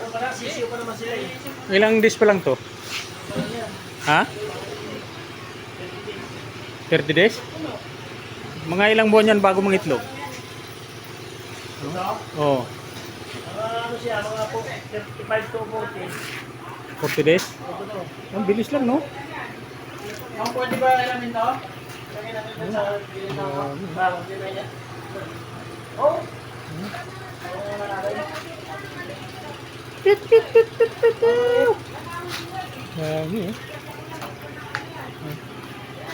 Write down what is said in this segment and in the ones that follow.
pala, sisiyo pa naman sila eh. Ilang days pa lang to? Ha? 30 days? Mga ilang buwan yan bago mangitlog? Ito? Oo. Ano siya, mga 35 to 40. 40 days? Ito to. Ang bilis lang, no? Ang pwede ba alamin to? Lagyan natin dun sa gilid ng bagong gilid niya. Oh! Oo nga natin. Dami eh.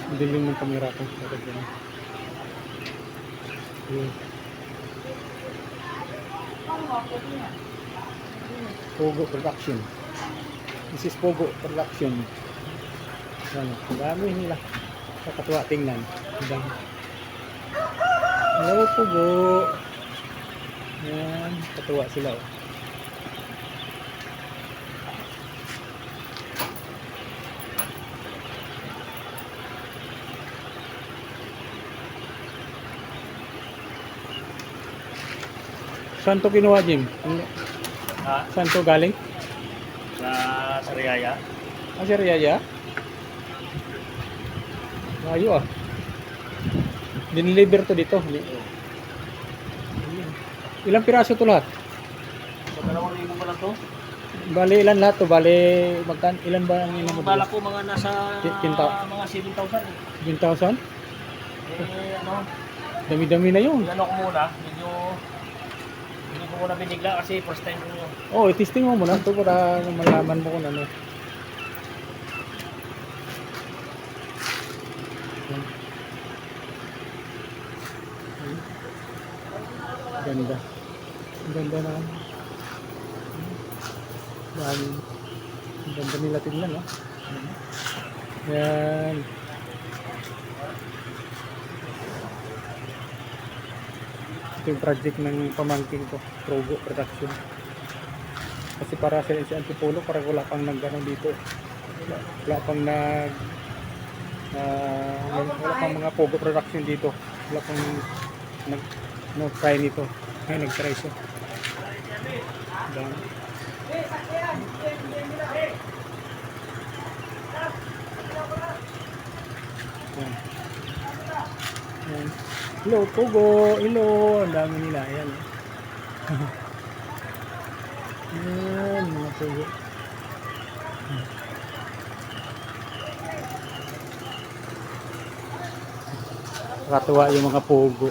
Ang dilim ng kamera ko. Pogo Production. This is Pogo Production. Yan, ang dami nila. Kakatuwa tingnan. Ang dami. Hello Pogo. Yan, katuwa sila oh. Saan to kinuha, Jim? Ha? Saan to galing? Sa Sariaya. Ah, si Riyaya? Layo ah. Dineliver to dito. Ilang piraso to lahat? So, 2,000 pa lang to. Bali ilan lahat to? Bali magkan ilan ba ang Ang mo? bala ko mga nasa Kinta. mga 7,000 eh. 10,000? Ano, Dami-dami na yun. ano ko muna, medyo hindi ko muna binigla kasi first time ko yun. Oh, i-testing mo muna to para malaman mo kung ano. Ganda. Ganda na. Dami. Ganda nila tingnan, no? Yan. Ito yung project ng pamangking ko, Pogo Production. Kasi para sa Antipolo, para wala pang nagano dito. Wala pang wala pang mga Pogo Production dito. Wala pang nag-try nito. Ngayon nag-try siya. Dami. Yan. Yan. Hello, Pogo. Hello. Ang dami nila. Ayan. Ayan, mga Pogo. Nakatuwa yung mga Pogo.